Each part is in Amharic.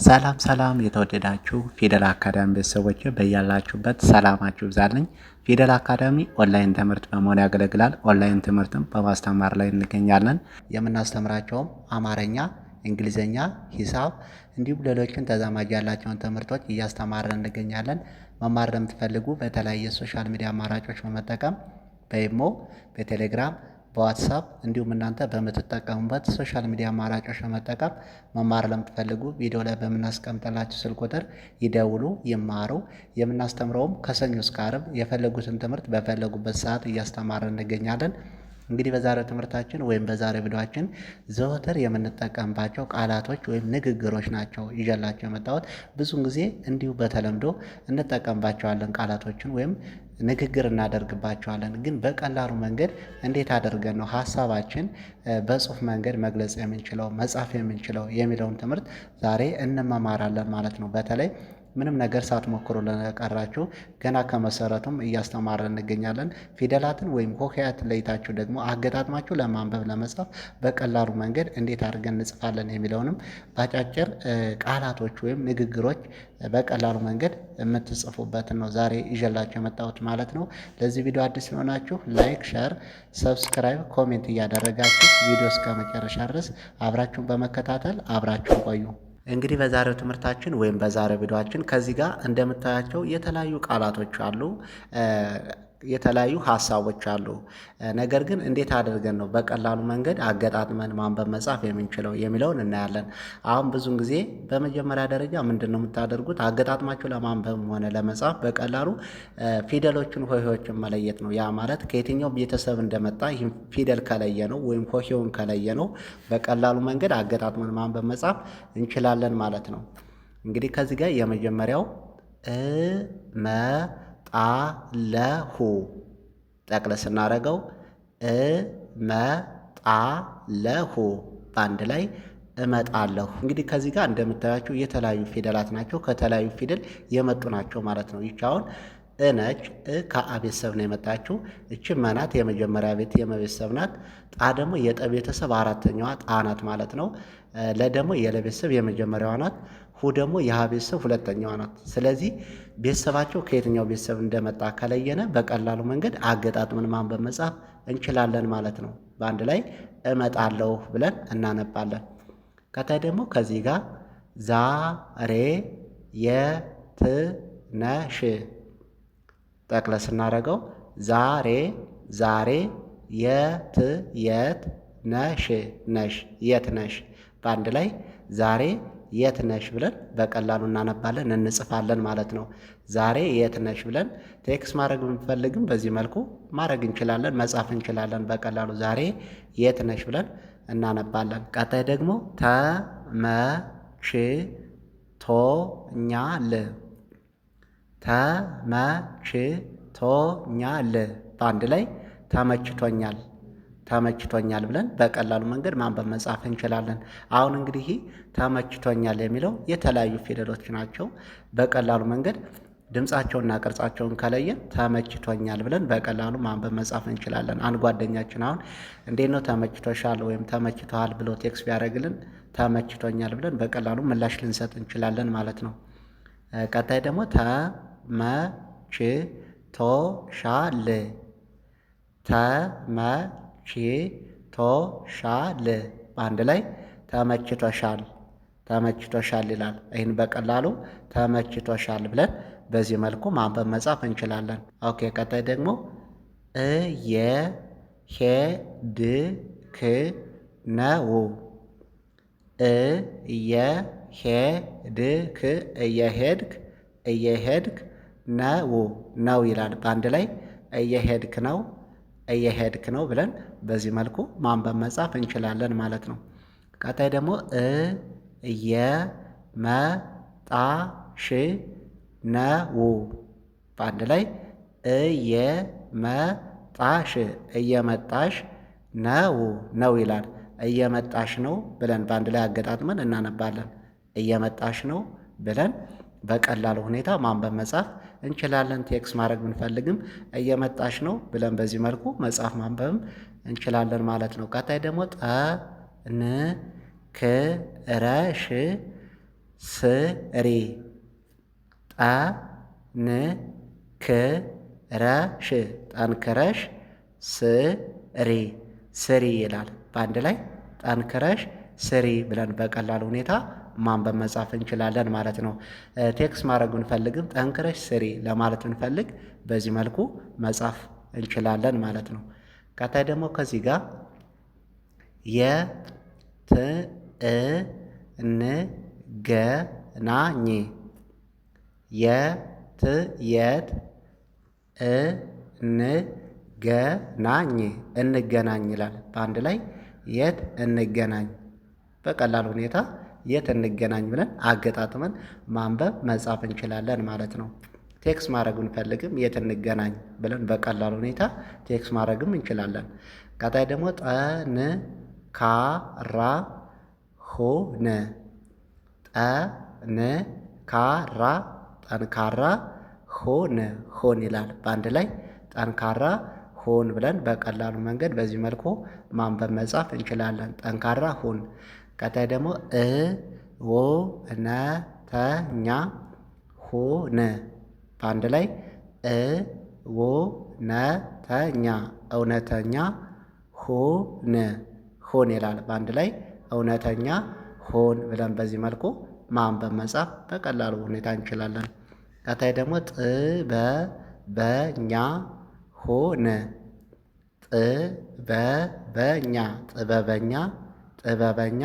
ሰላም ሰላም የተወደዳችሁ ፊደል አካዳሚ ቤተሰቦች በያላችሁበት ሰላማችሁ ይብዛልኝ። ፊደል አካዳሚ ኦንላይን ትምህርት በመሆን ያገለግላል። ኦንላይን ትምህርትም በማስተማር ላይ እንገኛለን። የምናስተምራቸውም አማርኛ፣ እንግሊዝኛ፣ ሂሳብ እንዲሁም ሌሎችን ተዛማጅ ያላቸውን ትምህርቶች እያስተማርን እንገኛለን። መማር ለምትፈልጉ በተለያየ ሶሻል ሚዲያ አማራጮች በመጠቀም በኢሞ፣ በቴሌግራም፣ በዋትሳፕ እንዲሁም እናንተ በምትጠቀሙበት ሶሻል ሚዲያ አማራጮች በመጠቀም መማር ለምትፈልጉ ቪዲዮ ላይ በምናስቀምጥላችሁ ስልክ ቁጥር ይደውሉ፣ ይማሩ። የምናስተምረውም ከሰኞ እስከ ዓርብ የፈለጉትን ትምህርት በፈለጉበት ሰዓት እያስተማርን እንገኛለን። እንግዲህ በዛሬው ትምህርታችን ወይም በዛሬው ቪዲዮአችን ዘወትር የምንጠቀምባቸው ቃላቶች ወይም ንግግሮች ናቸው ይዤላችሁ የመጣሁት። ብዙውን ጊዜ እንዲሁ በተለምዶ እንጠቀምባቸዋለን ቃላቶችን ወይም ንግግር እናደርግባቸዋለን። ግን በቀላሉ መንገድ እንዴት አድርገን ነው ሀሳባችን በጽሁፍ መንገድ መግለጽ የምንችለው መጻፍ የምንችለው የሚለውን ትምህርት ዛሬ እንመማራለን ማለት ነው። በተለይ ምንም ነገር ሳትሞክሩ ለቀራችሁ ገና ከመሰረቱም እያስተማረን እንገኛለን። ፊደላትን ወይም ሆሄያትን ለይታችሁ ደግሞ አገጣጥማችሁ ለማንበብ ለመጻፍ በቀላሉ መንገድ እንዴት አድርገን እንጽፋለን የሚለውንም በአጫጭር ቃላቶች ወይም ንግግሮች በቀላሉ መንገድ የምትጽፉበትን ነው ዛሬ ይዤላችሁ የመጣሁት ማለት ነው። ለዚህ ቪዲዮ አዲስ የሆናችሁ ላይክ፣ ሸር፣ ሰብስክራይብ፣ ኮሜንት እያደረጋችሁ ቪዲዮ እስከ መጨረሻ ድረስ አብራችሁን በመከታተል አብራችሁን ቆዩ። እንግዲህ በዛሬው ትምህርታችን ወይም በዛሬው ቪዲዮአችን ከዚህ ጋር እንደምታያቸው የተለያዩ ቃላቶች አሉ፣ የተለያዩ ሀሳቦች አሉ። ነገር ግን እንዴት አድርገን ነው በቀላሉ መንገድ አገጣጥመን ማንበብ መጻፍ የምንችለው የሚለውን እናያለን። አሁን ብዙውን ጊዜ በመጀመሪያ ደረጃ ምንድን ነው የምታደርጉት? አገጣጥማችሁ ለማንበብ ሆነ ለመጻፍ በቀላሉ ፊደሎችን ሆሄዎችን መለየት ነው። ያ ማለት ከየትኛው ቤተሰብ እንደመጣ ይህም ፊደል ከለየ ነው ወይም ሆሄውን ከለየ ነው በቀላሉ መንገድ አገጣጥመን ማንበብ መጻፍ እንችላለን ማለት ነው። እንግዲህ ከዚህ ጋር የመጀመሪያው ጣለሁ ጠቅለል ስናደርገው እመጣለሁ በአንድ ላይ እመጣለሁ። እንግዲህ ከዚህ ጋር እንደምታያቸው የተለያዩ ፊደላት ናቸው፣ ከተለያዩ ፊደል የመጡ ናቸው ማለት ነው። ይቺ አሁን ነች። ከአ ቤተሰብ ነው የመጣችው። እቺ መናት የመጀመሪያ ቤት የመቤተሰብ ናት። ጣ ደግሞ የጠ ቤተሰብ አራተኛዋ ጣ ናት ማለት ነው። ለ ደግሞ የለ ቤተሰብ የመጀመሪያዋ ናት። ሁ ደግሞ የሀ ቤተሰብ ሁለተኛዋ ናት። ስለዚህ ቤተሰባቸው ከየትኛው ቤተሰብ እንደመጣ ከለየነ በቀላሉ መንገድ አገጣጥመን ማንበብ መጻፍ እንችላለን ማለት ነው። በአንድ ላይ እመጣለሁ ብለን እናነባለን። ከታይ ደግሞ ከዚህ ጋር ዛሬ የት ነሽ ጠቅለል ስናደርገው ዛሬ የት ነሽ የት ነሽ በአንድ ላይ ዛሬ የት ነሽ ብለን በቀላሉ እናነባለን እንጽፋለን ማለት ነው። ዛሬ የት ነሽ ብለን ቴክስት ማድረግ ብንፈልግም በዚህ መልኩ ማድረግ እንችላለን፣ መጻፍ እንችላለን በቀላሉ ዛሬ የት ነሽ ብለን እናነባለን። ቀጣይ ደግሞ ተመችቶኛል በአንድ ላይ ተመችቶኛል ብለን በቀላሉ መንገድ ማንበብ መጻፍ እንችላለን። አሁን እንግዲህ ተመችቶኛል የሚለው የተለያዩ ፊደሎች ናቸው። በቀላሉ መንገድ ድምፃቸውና ቅርጻቸውን ከለየን ተመችቶኛል ብለን በቀላሉ ማንበብ መጻፍ እንችላለን። አንድ ጓደኛችን አሁን እንዴት ነው ተመችቶሻል ወይም ተመችቶሃል ብሎ ቴክስት ቢያደርግልን ተመችቶኛል ብለን በቀላሉ ምላሽ ልንሰጥ እንችላለን ማለት ነው። ቀጣይ ደግሞ ተመችቶሻል በአንድ ላይ ተመችቶሻል ይላል። ይህን በቀላሉ ተመችቶሻል ብለን በዚህ መልኩ ማንበብ መጻፍ እንችላለን። ኦኬ። ቀጣይ ደግሞ እየሄድክ ነው እየሄድክ ነው ይላል። በአንድ ላይ እየሄድክ ነው ብለን በዚህ መልኩ ማንበብ መጻፍ እንችላለን ማለት ነው። ቀጣይ ደግሞ እየመጣሽ ነው በአንድ ላይ እየመጣሽ ነው ይላል። እየመጣሽ ነው ብለን በአንድ ላይ አገጣጥመን እናነባለን። እየመጣሽ ነው ብለን በቀላሉ ሁኔታ ማንበብ መጻፍ እንችላለን። ቴክስት ማድረግ ብንፈልግም እየመጣሽ ነው ብለን በዚህ መልኩ መጻፍ ማንበብም እንችላለን ማለት ነው። ቀጣይ ደግሞ ጠንክረሽ ስሪ ጠንክረሽ ጠንክረሽ ስሪ ስሪ ይላል። በአንድ ላይ ጠንክረሽ ስሪ ብለን በቀላል ሁኔታ ማንበብ መጻፍ እንችላለን ማለት ነው። ቴክስት ማድረግ ብንፈልግም ጠንክረሽ ስሪ ለማለት ብንፈልግ በዚህ መልኩ መጻፍ እንችላለን ማለት ነው። ቀጣይ ደግሞ ከዚህ ጋር የትንገናኝ እንገናኝ እንገናኝ ይላል። በአንድ ላይ የት እንገናኝ። በቀላል ሁኔታ የት እንገናኝ ብለን አገጣጥመን ማንበብ መጻፍ እንችላለን ማለት ነው። ቴክስት ማድረግ ብንፈልግም የት እንገናኝ ብለን በቀላል ሁኔታ ቴክስት ማድረግም እንችላለን። ቀጣይ ደግሞ ጠንካራ ሆነ ጠንካራ ሆነ ሆን ይላል። በአንድ ላይ ጠንካራ ሆን ብለን በቀላሉ መንገድ በዚህ መልኩ ማንበብ መጻፍ እንችላለን። ጠንካራ ሁን። ቀጣይ ደግሞ እውነተኛ ሁን። በአንድ ላይ እውነተኛ እውነተኛ ሁን ሁን ይላል። በአንድ ላይ እውነተኛ ሁን ብለን በዚህ መልኩ ማንበብ መጻፍ በቀላሉ ሁኔታ እንችላለን። ቀጣይ ደግሞ ጥበበኛ ሁን ጥበበኛ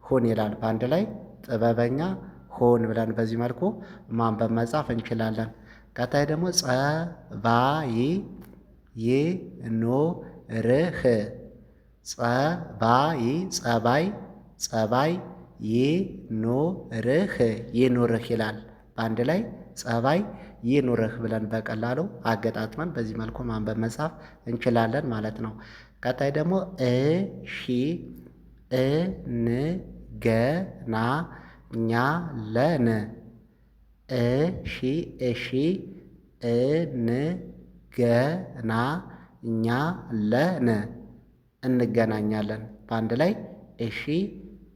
ሁን ይላል። በአንድ ላይ ጥበበኛ ሁን ብለን በዚህ መልኩ ማንበብ መጻፍ እንችላለን። ቀጣይ ደግሞ ጸባይ ይኑርህ ጸባይ ይኑርህ ይላል። በአንድ ላይ ጸባይ ይኑርህ ብለን በቀላሉ አገጣጥመን በዚህ መልኩ ማንበብ መጻፍ እንችላለን ማለት ነው። ቀጣይ ደግሞ እሺ እንገናኛለን እሺ እንገናኛለን በአንድ ላይ እሺ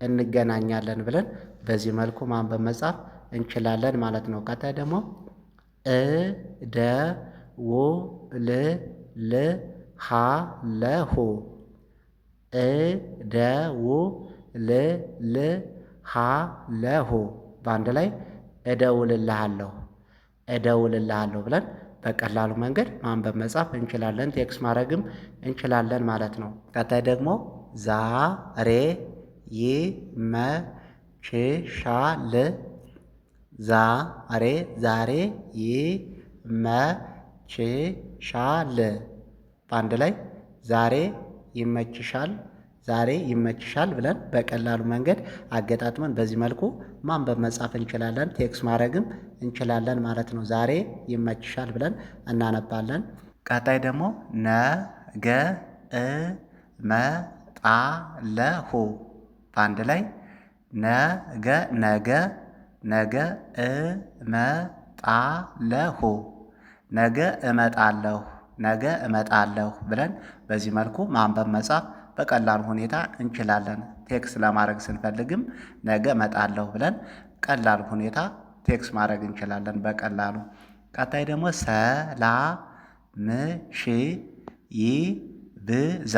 እንገናኛለን ብለን በዚህ መልኩ ማንበብ መጻፍ እንችላለን ማለት ነው። ቀጣይ ደግሞ እደውልልሃለሁ በአንድ ላይ እደውልልሃለሁ ብለን በቀላሉ መንገድ ማንበብ መጻፍ እንችላለን። ቴክስት ማድረግም እንችላለን ማለት ነው። ቀጣይ ደግሞ ዛሬ ይመችሻል ዛሬ ይመችሻል በአንድ ላይ ዛሬ ይመችሻል ብለን በቀላሉ መንገድ አገጣጥመን በዚህ መልኩ ማንበብ መጻፍ እንችላለን። ቴክስት ማድረግም እንችላለን ማለት ነው። ዛሬ ይመችሻል ብለን እናነባለን። ቀጣይ ደግሞ ነገ እመጣለሁ በአንድ ላይ ነገ እመጣለሁ ብለን በዚህ መልኩ ማንበብ መጻፍ በቀላሉ ሁኔታ እንችላለን። ቴክስት ለማድረግ ስንፈልግም ነገ እመጣለሁ ብለን ቀላል ሁኔታ ቴክስት ማድረግ እንችላለን በቀላሉ። ቀጣይ ደግሞ ሰላምሽ ይብዛ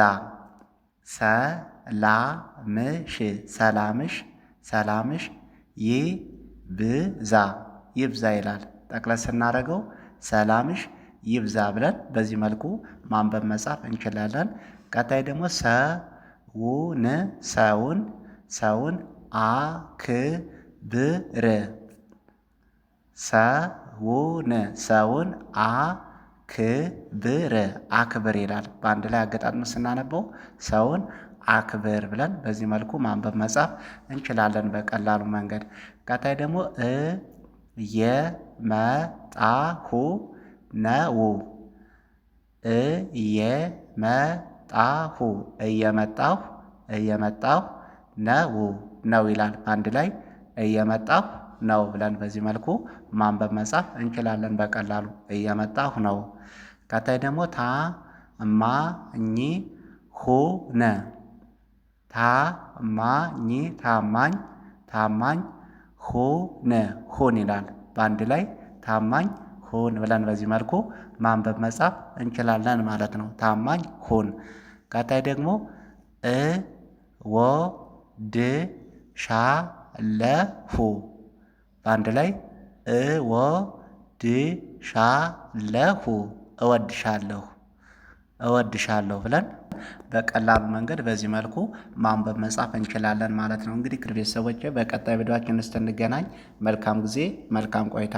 ሰላምሽ ይብዛ ይላል። ጠቅለል ስናደርገው ሰላምሽ ይብዛ ብለን በዚህ መልኩ ማንበብ መጻፍ እንችላለን። ቀጣይ ደግሞ ሰውን አክብር ሰውን አክብር ይላል። በአንድ ላይ አገጣጥመን ስናነበው ሰውን አክብር ብለን በዚህ መልኩ ማንበብ መጻፍ እንችላለን በቀላሉ መንገድ። ቀጣይ ደግሞ እየመጣሁ ነው እየመጣሁ ነው ይላል። በአንድ ላይ እየመጣሁ ነው ብለን በዚህ መልኩ ማንበብ መጻፍ እንችላለን በቀላሉ እየመጣሁ ነው። ቀጣይ ደግሞ ታማኝ ሁን ታማኝ ታማኝ ሁን ሁን ይላል። በአንድ ላይ ታማኝ ሁን ብለን በዚህ መልኩ ማንበብ መጻፍ እንችላለን ማለት ነው። ታማኝ ሁን። ቀጣይ ደግሞ እወድሻለሁ በአንድ ላይ እወድሻለሁ እወድሻለሁ እወድሻለሁ ብለን በቀላሉ መንገድ በዚህ መልኩ ማንበብ መጻፍ እንችላለን ማለት ነው። እንግዲህ ቤተሰቦቼ በቀጣይ ቪዲዮአችን እስክንገናኝ መልካም ጊዜ መልካም ቆይታ